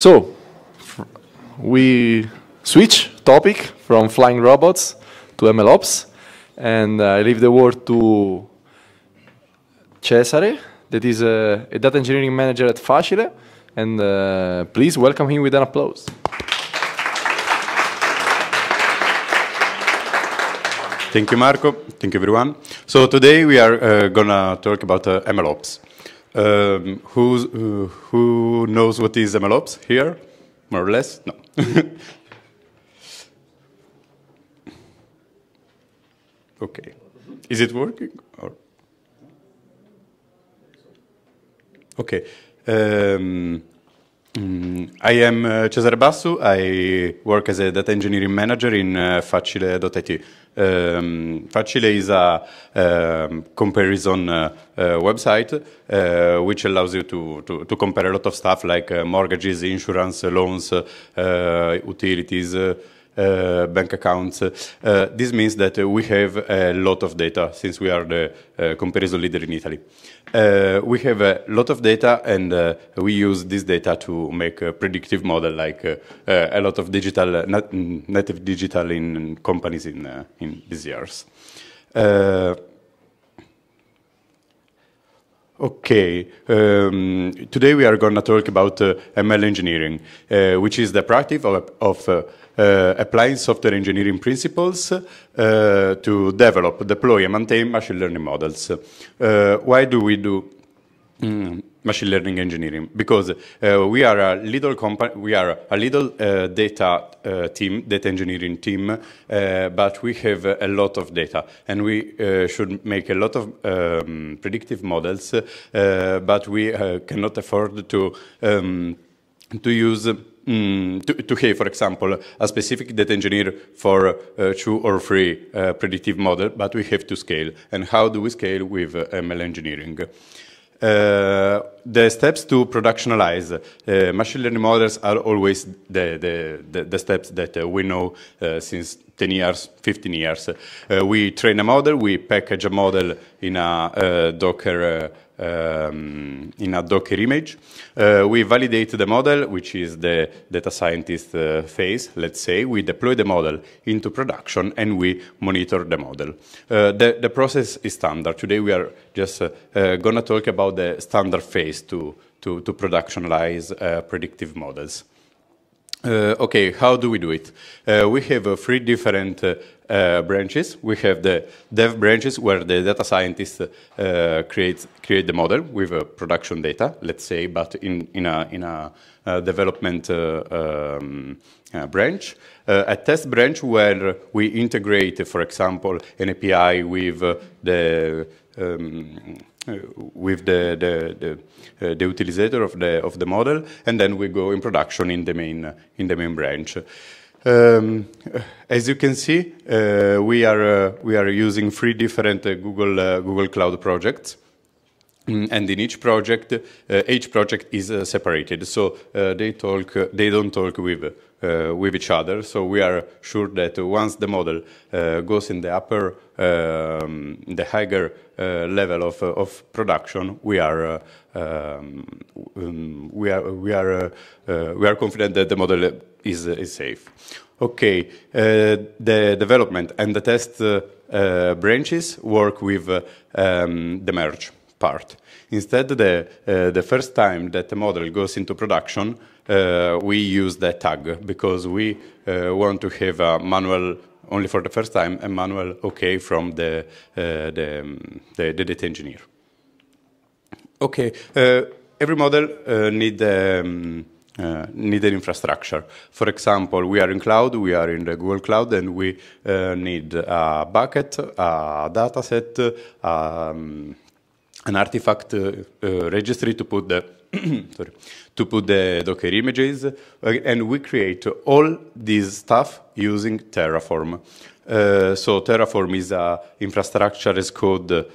So, we switch topic from flying robots to MLOps, and I leave the word to Cesare, that is a data engineering manager at Facile, and please welcome him with an applause. Thank you, Marco. Thank you, everyone. So today we are going to talk about MLOps. Who knows what is MLOps here? More or less? No. Okay. Is it working? Or? Okay. I am Cesare Bassu. I work as a data engineering manager in Facile.it. Facile is a comparison website which allows you to compare a lot of stuff like mortgages, insurance, loans, utilities, bank accounts. This means that we have a lot of data since we are the comparison leader in Italy. We have a lot of data, and we use this data to make a predictive model, like a lot of digital, native digital in companies in these years. Okay, today we are going to talk about ML engineering, which is the practice of applying software engineering principles to develop, deploy, and maintain machine learning models. Why do we do machine learning engineering? Because we are a little company, we are a little data engineering team, but we have a lot of data, and we should make a lot of predictive models, but we cannot afford to use to have, for example, a specific data engineer for 2 or 3 predictive models, but we have to scale. And how do we scale with ML engineering? The steps to productionalize machine learning models are always the steps that we know since 10 years, 15 years. We train a model, we package a model in a Docker image. We validate the model, which is the data scientist phase, let's say. We deploy the model into production, and we monitor the model. The process is standard. Today we are just going to talk about the standard phase to productionalize predictive models. Okay, how do we do it? We have 3 different branches. We have the dev branches, where the data scientist create the model with production data, let's say, but in a development branch. A test branch, where we integrate, for example, an API with the utilizer of the model, and then we go in production in the main branch. As you can see, we are using 3 different Google Cloud projects. And in each project is separated, so they don't talk with each other. So we are sure that once the model goes in the the higher level of production, we are confident that the model is safe. Okay, the development and the test branches work with the merge part. Instead, the first time that the model goes into production, we use the tag, because we want to have a manual, only for the first time, a manual okay from the data engineer. Okay, every model need an infrastructure. For example, we are in cloud, we are in the Google Cloud, and we need a bucket, a dataset, an artifact registry to put the the Docker images, and we create all this stuff using Terraform. So Terraform is a infrastructure as code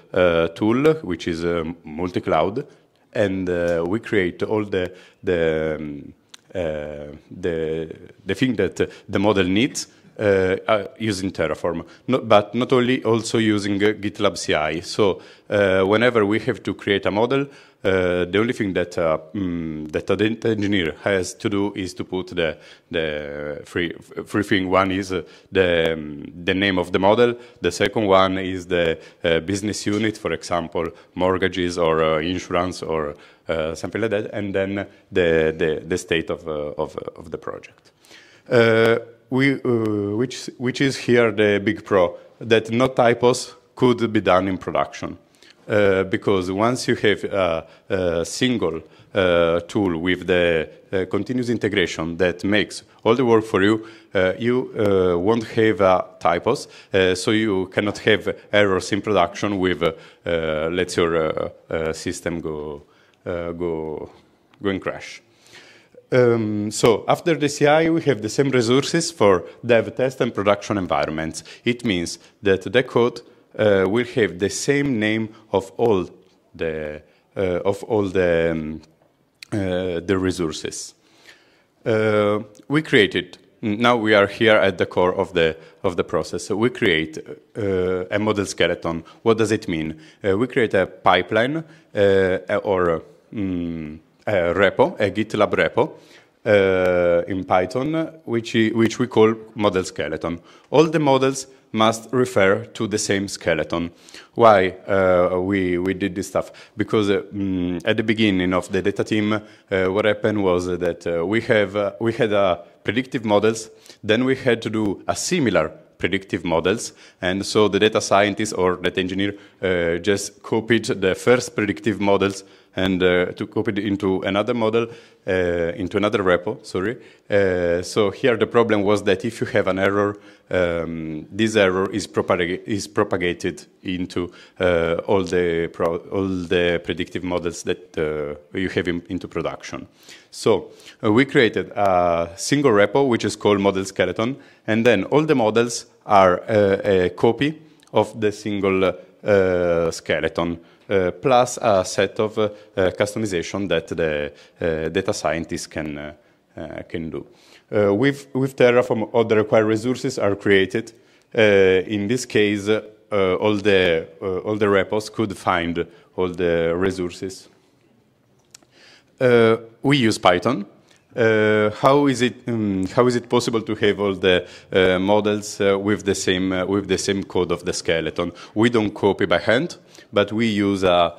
tool, which is multi-cloud, and we create all the thing that the model needs using Terraform, but not only, also using GitLab CI. So whenever we have to create a model, the only thing that that the data engineer has to do is to put the three thing. One is the name of the model. The second one is the business unit, for example, mortgages or insurance or something like that, and then the state of the project. Which is here the big pro, that no typos could be done in production. Because once you have a single tool with the continuous integration that makes all the work for you, you won't have typos, so you cannot have errors in production with let your system go and crash. So after the CI, we have the same resources for dev, test, and production environments. It means that the code will have the same name of all the resources. We created. Now we are here at the core of the process. So we create a model skeleton. What does it mean? We create a pipeline or a repo, a GitLab repo in Python, which we call model skeleton. All the models must refer to the same skeleton. Why we did this stuff? Because at the beginning of the data team, what happened was that we had predictive models, then we had to do a similar predictive models, and so the data scientist or data engineer just copied the first predictive models and to copy it into another model, into another repo, sorry. So here the problem was that if you have an error, this error is propagated into all the predictive models that you have into production. So we created a single repo, which is called model skeleton, and then all the models are a copy of the single skeleton. Plus a set of customization that the data scientist can do. With Terraform, all the required resources are created. In this case, all the repos could find all the resources. We use Python. How is it possible to have all the models with the same code of the skeleton? We don't copy by hand, but we use a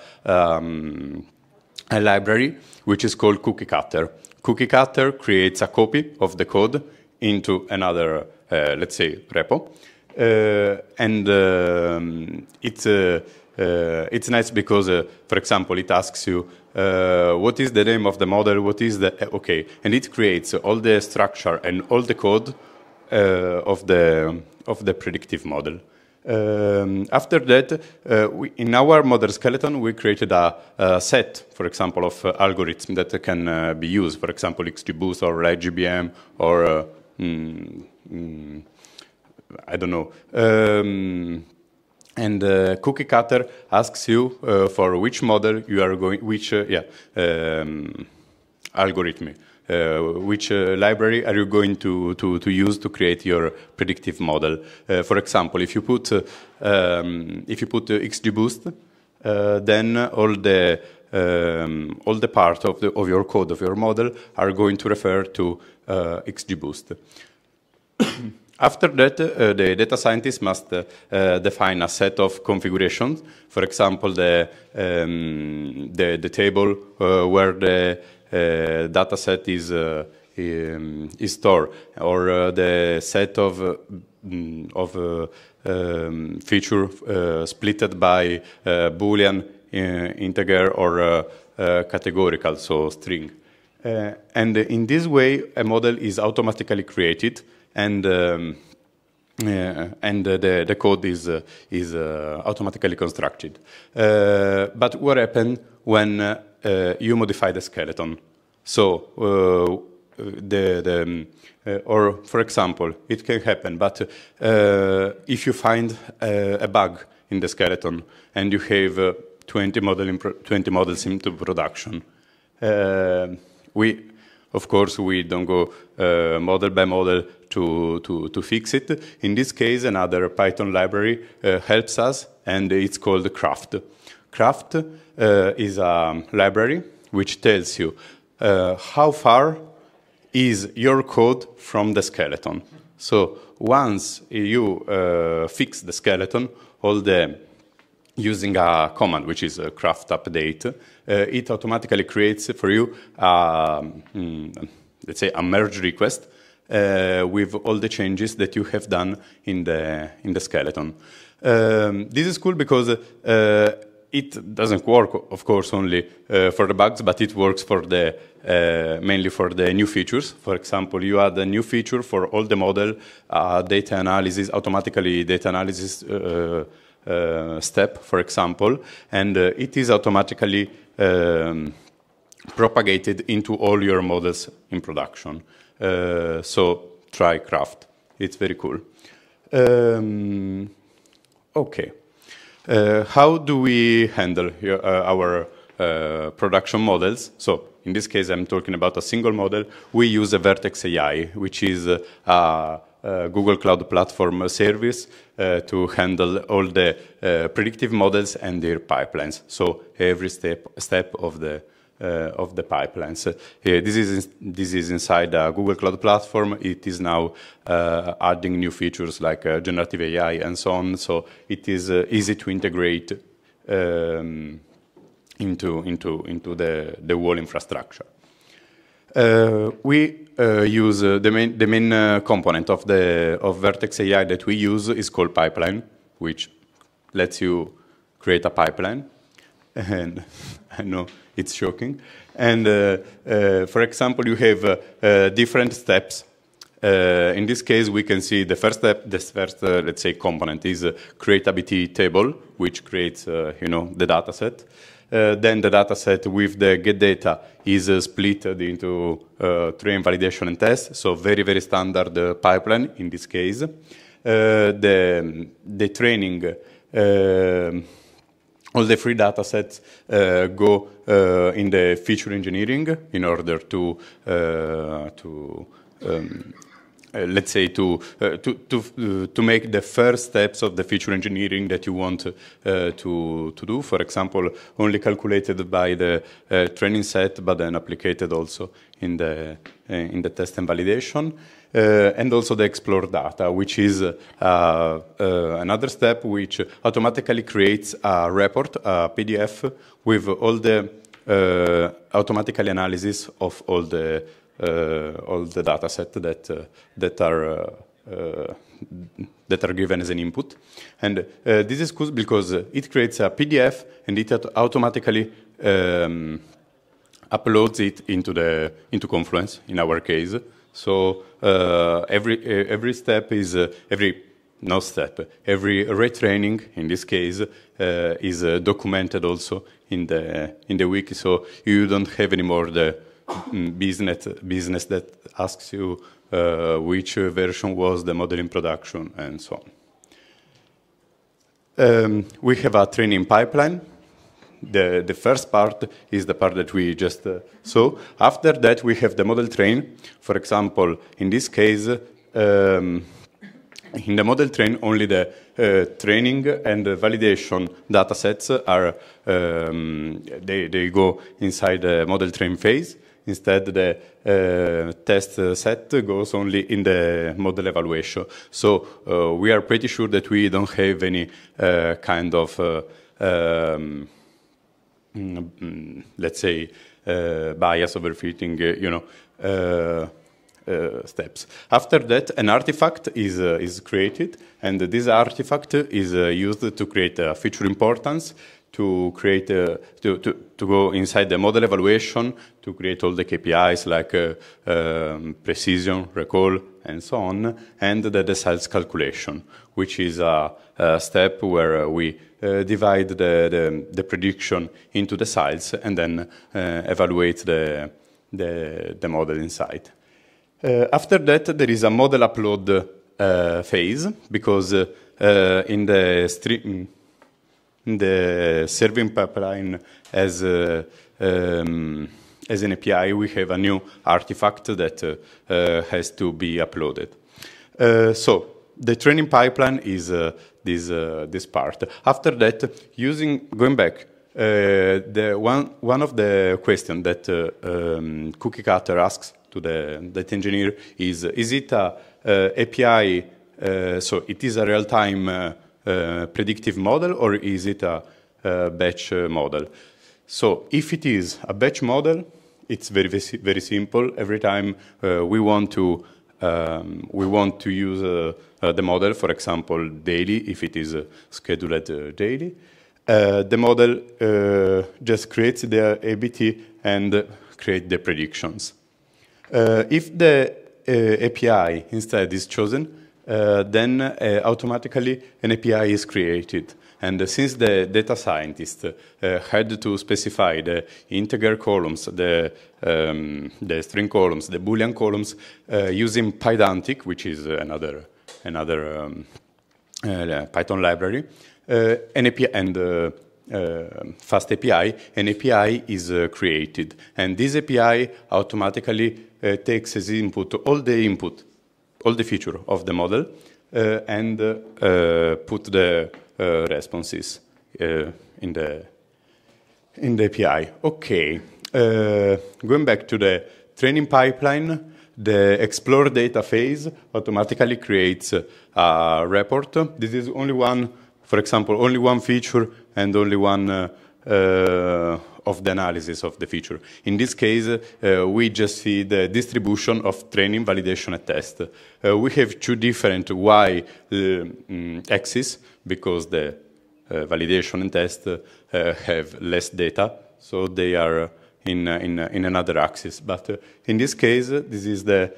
library which is called Cookie Cutter. Cookie Cutter creates a copy of the code into another, let's say, repo, and it's nice because, for example, it asks you what is the name of the model, what is the okay, and it creates all the structure and all the code of the predictive model. After that, in our model skeleton, we created a set, for example, of algorithms that can be used. For example, XGBoost or IGBM or I don't know. And Cookie Cutter asks you for which model you are going, which algorithm, which library are you going to use to create your predictive model. For example, if you put XGBoost, then all the part of your code of your model are going to refer to XGBoost. After that, the data scientist must define a set of configurations. For example, the table where the data set is stored, or the set of feature splitted by Boolean, integer, or categorical, so string. And in this way, a model is automatically created, and the code is automatically constructed. But what happens when you modify the skeleton? So or for example, it can happen, but if you find a bug in the skeleton and you have 20 models into production, of course, we don't go model by model to fix it. In this case, another Python library helps us, and it's called Craft. Craft is a library which tells you how far is your code from the skeleton. So once you fix the skeleton, using a command, which is a craft update, it automatically creates for you, let's say, a merge request with all the changes that you have done in the skeleton. This is cool because it doesn't work, of course, only for the bugs, but it works for the mainly for the new features. For example, you add a new feature for all the model data analysis, automatically data analysis step, for example, and it is automatically propagated into all your models in production. So try Craft. It's very cool. Okay. How do we handle our production models? So in this case, I'm talking about a single model. We use a Vertex AI, which is a Google Cloud Platform service to handle all the predictive models and their pipelines. So every step of the pipelines. This is inside a Google Cloud Platform. It is now adding new features like generative AI and so on. So it is easy to integrate into the whole infrastructure. We use the main component of Vertex AI that we use is called pipeline, which lets you create a pipeline. And I know it's shocking. And for example, you have different steps. In this case, we can see the first step, let's say, component is create a BT table, which creates, the data set. Then the data set with the get data is split into train, validation, and test. So very, very standard pipeline in this case. The training, all the free data sets go in the feature engineering in order to let's say to make the first steps of the feature engineering that you want to do. For example, only calculated by the training set, but then applied also in the test and validation, and also the explore data, which is another step which automatically creates a report, a PDF, with all the automatically analysis of all the data set that are given as an input. And this is cool because it creates a PDF and it automatically uploads it into Confluence in our case. So every step is every retraining in this case is documented also in the wiki. So you don't have anymore the business that asks you which version was the model in production and so on. We have a training pipeline. The first part is the part that we just saw. After that, we have the model train. For example, in this case, in the model train, only the training and the validation data sets are they go inside the model train phase. Instead, the test set goes only in the model evaluation. So we are pretty sure that we don't have any kind of, let's say, bias overfitting, steps. After that, an artifact is created, and this artifact is used to create a feature importance, to create to go inside the model evaluation, to create all the KPIs like precision, recall, and so on, and the deciles calculation, which is a step where we divide the prediction into deciles and then evaluate the model inside. After that, there is a model upload phase, because in the serving pipeline as an API, we have a new artifact that has to be uploaded. So the training pipeline is this part. After that, going back, one of the questions that Cookie Cutter asks to the data engineer is it a API? So it is a real-time predictive model, or is it a batch model? So if it is a batch model, it's very simple. Every time we want to use the model, for example, daily, if it is scheduled daily, the model just creates the ABT and creates the predictions. If the API instead is chosen, then automatically an API is created. And since the data scientist had to specify the integer columns, the string columns, the Boolean columns, using Pydantic, which is another Python library, an API and fast API, an API is created. And this API automatically takes as input, all the feature of the model, and put the responses in the API. Okay, going back to the training pipeline, the explore data phase automatically creates a report. This is only one, for example, only one feature and only one of the analysis of the feature. In this case, we just see the distribution of training, validation, and test. We have two different Y axes because the validation and test have less data, so they are in another axis. But in this case, this is the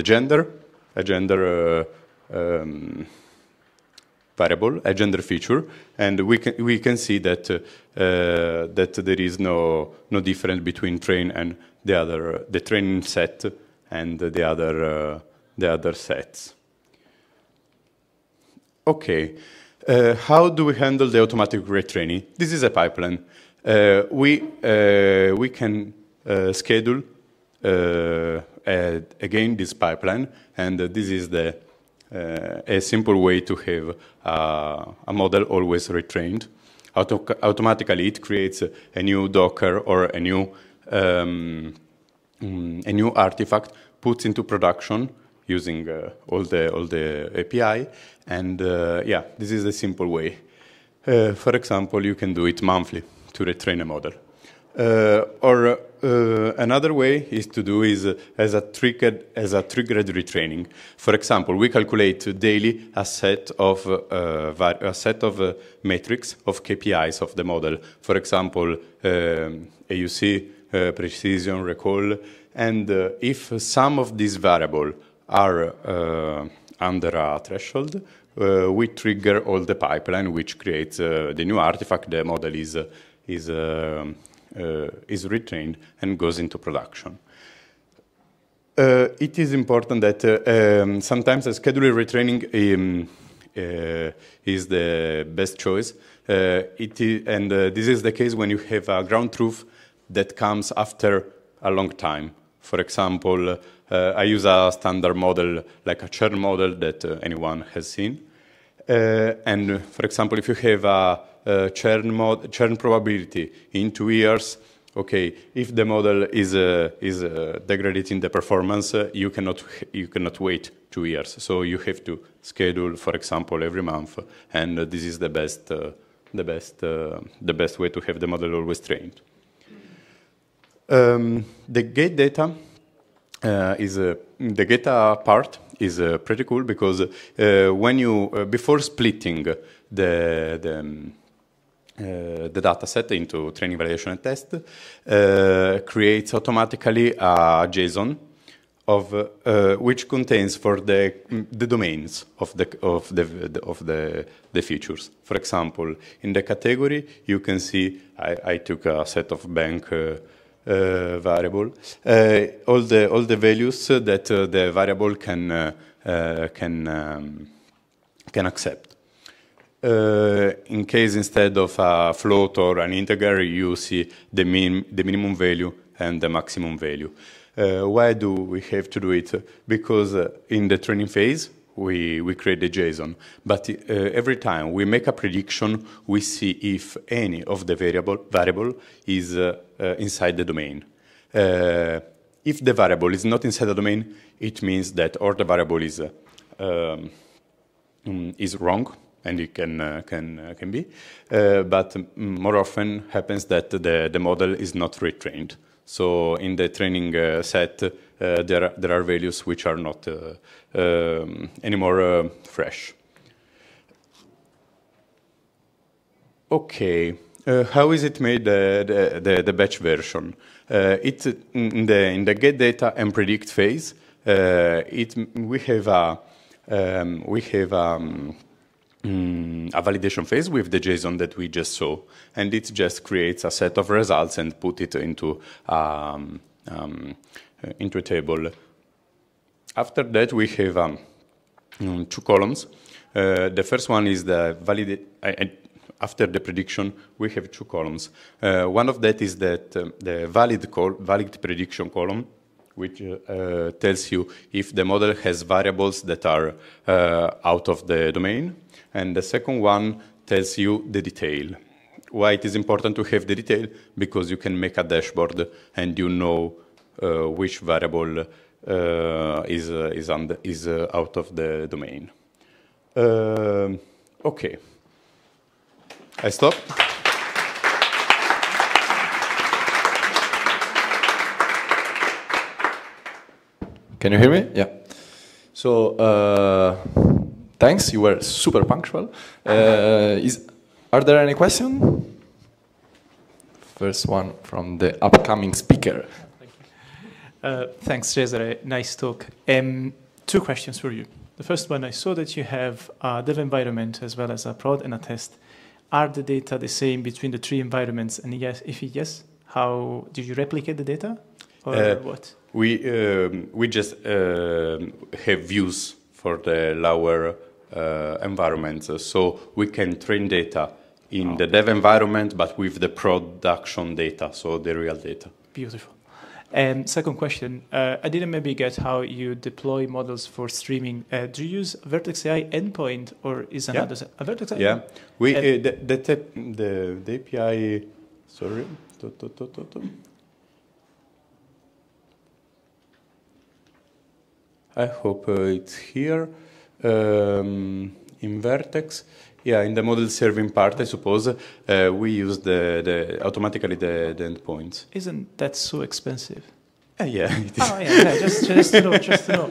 gender, a gender variable, a gender feature, and we can see that that there is no difference between train and the training set and the other sets. Okay, how do we handle the automatic retraining? This is a pipeline. We can schedule again this pipeline, and this is a simple way to have a model always retrained. Automatically, it creates a new Docker or a new artifact, puts into production using all the API, and yeah, this is a simple way. For example, you can do it monthly to retrain a model. Or another way is to do as a triggered retraining. For example, we calculate daily a set of metrics of KPIs of the model. For example, AUC, precision, recall, and if some of these variables are under a threshold, we trigger all the pipeline, which creates the new artifact. The model is retrained and goes into production. It is important that sometimes a scheduler retraining is the best choice. This is the case when you have a ground truth that comes after a long time. For example, I use a standard model like a churn model that anyone has seen. And for example, if you have a churn probability in 2 years, okay, if the model is degrading the performance, you cannot wait 2 years. So you have to schedule, for example, every month, and this is the best way to have the model always trained. The gate data the data part is pretty cool because when you before splitting the data set into training, validation, and test, creates automatically a JSON of which contains for the domains of the features. For example, in the category, you can see I took a set of bank variable, all the values that the variable can accept. In case instead of a float or an integer, you see the minimum value and the maximum value. Why do we have to do it? Because in the training phase, we create the JSON. But every time we make a prediction, we see if any of the variable is inside the domain. If the variable is not inside the domain, it means that or the variable is wrong, and it can be. But more often happens that the model is not retrained. So in the training set, there are values which are not anymore fresh. Okay, how is it made the batch version? It's in the get data and predict phase. We have a validation phase with the JSON that we just saw, and it just creates a set of results and put it into a table. After that, we have 2 columns. The first one is the after the prediction, we have 2 columns. One of that is that the valid prediction column, which tells you if the model has variables that are out of the domain. And the second one tells you the detail. Why it is important to have the detail? Because you can make a dashboard and you know which variable is out of the domain. Okay. I stop. Can you hear me? Yeah. So, thanks. You were super punctual. Are there any questions? First one from the upcoming speaker. Thank you. Thanks, Cesare. Nice talk. 2 questions for you. The first one, I saw that you have a dev environment as well as a prod and a test. Are the data the same between the 3 environments? And yes, if yes, how did you replicate the data, or what? We just have views for the lower environments, so we can train data in the dev environment, but with the production data, so the real data. Beautiful. And second question, I didn't maybe get how you deploy models for streaming. Do you use Vertex AI endpoint, or is another a Vertex AI? Yeah, the API. Sorry. I hope it's here in Vertex. Yeah, in the model serving part, I suppose, we use automatically the endpoints. Isn't that so expensive? Yeah, it is. Oh, yeah, just to know, just to know.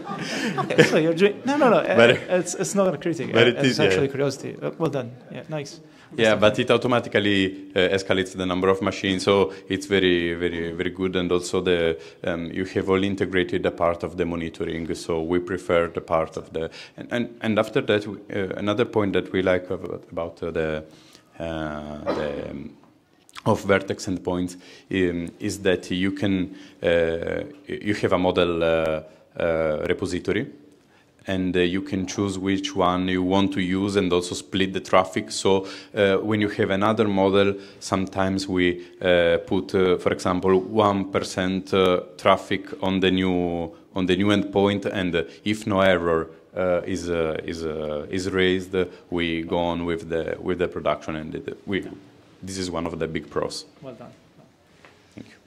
Okay, so you're doing, no, it's not a critic. It's actually curiosity. Well done. Yeah, nice. Yeah, but it automatically escalates the number of machines, so it's very, very, very good. And also you have all integrated the part of the monitoring, so we prefer the part of the. And after that, another point that we like about the of Vertex endpoints is that you can you have a model repository. And you can choose which one you want to use and also split the traffic. So when you have another model, sometimes we put, for example, 1% traffic on the new endpoint, and if no error is raised, we go on with the production, and this is one of the big pros. Well done. Thank you.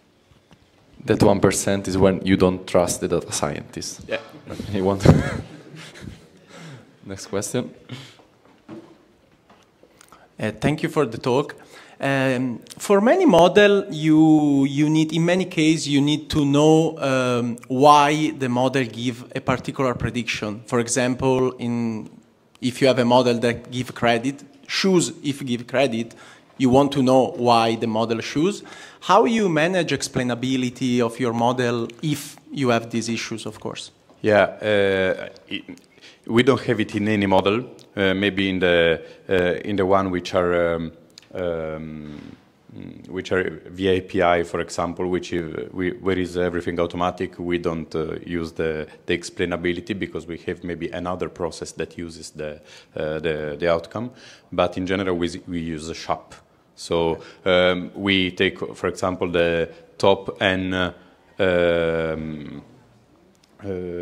That 1% is when you don't trust the data scientist. Yeah. You want. Next question. Thank you for the talk. For many model, you need, in many cases, you need to know why the model give a particular prediction. For example, if you have a model that give credit, choose if you give credit, you want to know why the model choose. How you manage explainability of your model if you have these issues, of course? Yeah, we don't have it in any model. Maybe in the one which are via API, for example, where is everything automatic. We don't use the explainability because we have maybe another process that uses the outcome. But in general, we use a SHAP. So we take, for example, the top N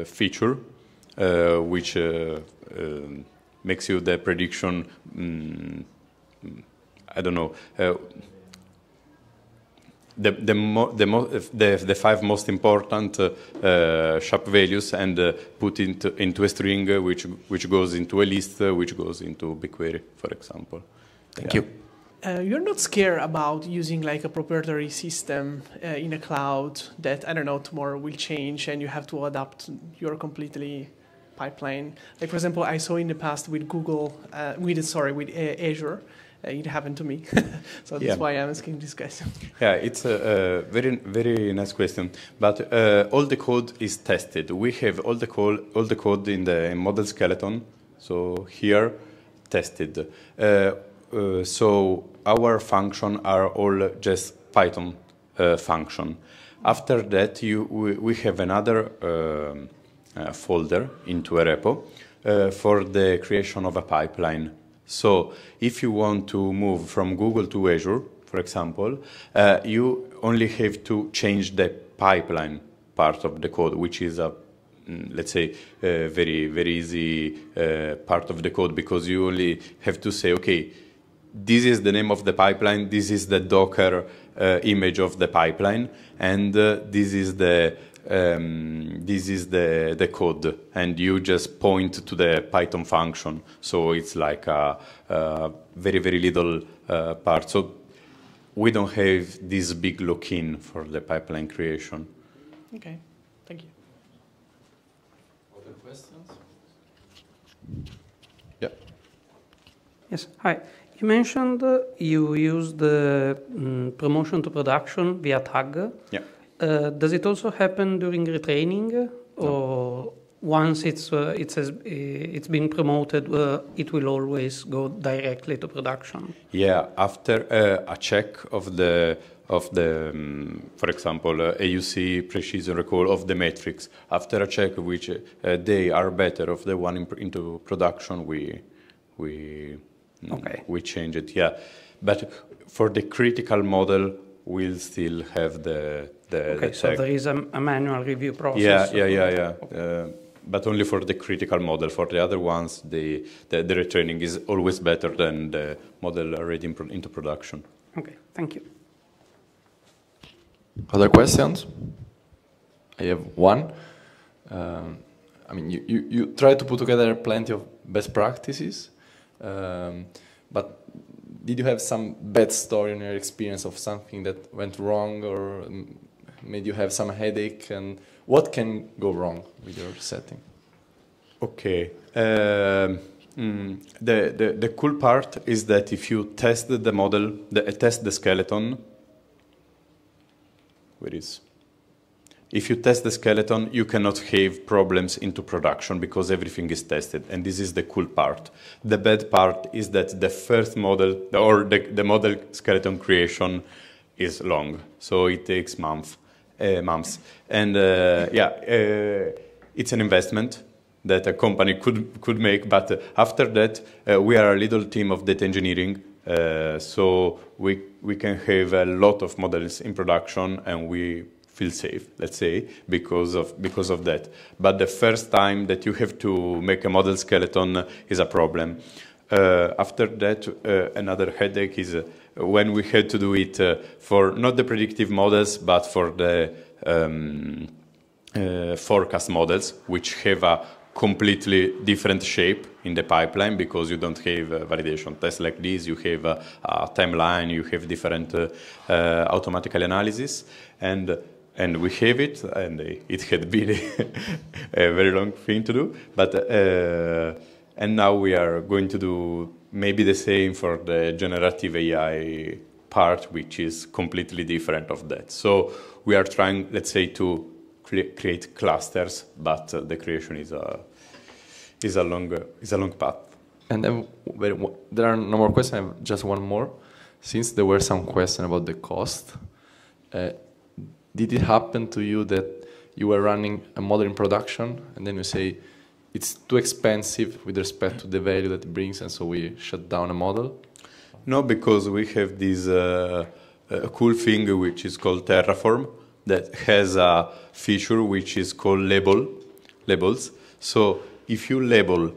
feature, which makes you the prediction. I don't know. The 5 most important SHAP values, and put into a string, which goes into a list, which goes into BigQuery, for example. Thank you. You're not scared about using like a proprietary system in a cloud that, I don't know, tomorrow will change and you have to adapt your completely pipeline. Like, for example, I saw in the past with Google, with Azure, it happened to me. So that's why I'm asking this question. Yeah, it's a very, very nice question. But all the code is tested. We have all the code in the model skeleton. So here, tested. So our functions are all just Python function. After that, we have another folder into a repo for the creation of a pipeline. So if you want to move from Google to Azure, for example, you only have to change the pipeline part of the code, which is a let's say very, very easy part of the code, because you only have to say, okay, this is the name of the pipeline, this is the Docker image of the pipeline, and this is the code, and you just point to the Python function. So it's like a very, very little part. So we don't have this big lock-in for the pipeline creation. Okay, thank you. Other questions? Yeah. Yes, hi. You mentioned you use the promotion to production via tag. Yeah. Does it also happen during retraining, or once it's been promoted, it will always go directly to production? Yeah, after a check of the for example, AUC precision recall of the metrics, after a check which they are better of the one into production, we change it. Yeah, but for the critical model, we'll still have the so there is a manual review process. Yeah. But only for the critical model. For the other ones, the retraining is always better than the model already into production. Okay, thank you. Other questions? I have one. I mean, you try to put together plenty of best practices, but did you have some bad story in your experience of something that went wrong or made you have some headache? And what can go wrong with your setting? Okay. The cool part is that if you test the model, test the skeleton, if you test the skeleton, you cannot have problems into production because everything is tested, and this is the cool part. The bad part is that the first model, or the model skeleton creation is long, so it takes months. And it's an investment that a company could make, but after that, we are a little team of data engineering, so we can have a lot of models in production, and we feel safe, let's say, because of that. But the first time that you have to make a model skeleton is a problem. After that, another headache is when we had to do it for not the predictive models, but for the forecast models, which have a completely different shape in the pipeline, because you don't have validation tests like this, you have a timeline, you have different automatical analysis, and we have it, and it had been a very long thing to do, but and now we are going to do maybe the same for the generative AI part, which is completely different of that. So we are trying, let's say, to create clusters, but the creation is a long path. And then there are no more questions. I have just one more. Since there were some questions about the cost, did it happen to you that you were running a model in production and then you say it's too expensive with respect to the value that it brings, and so we shut down a model? No, because we have this cool thing which is called Terraform, that has a feature which is called labels. So if you label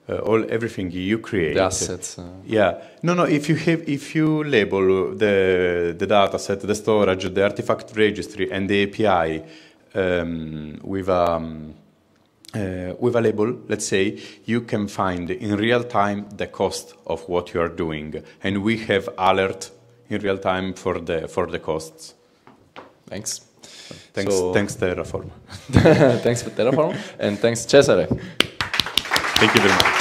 everything you create, The assets. yeah, no. If you label the data set, the storage, the artifact registry, and the API with a label, let's say, you can find in real time the cost of what you are doing, and we have alert in real time for the costs. Thanks. Thanks Terraform. Thanks for Terraform, and thanks Cesare. Thank you very much.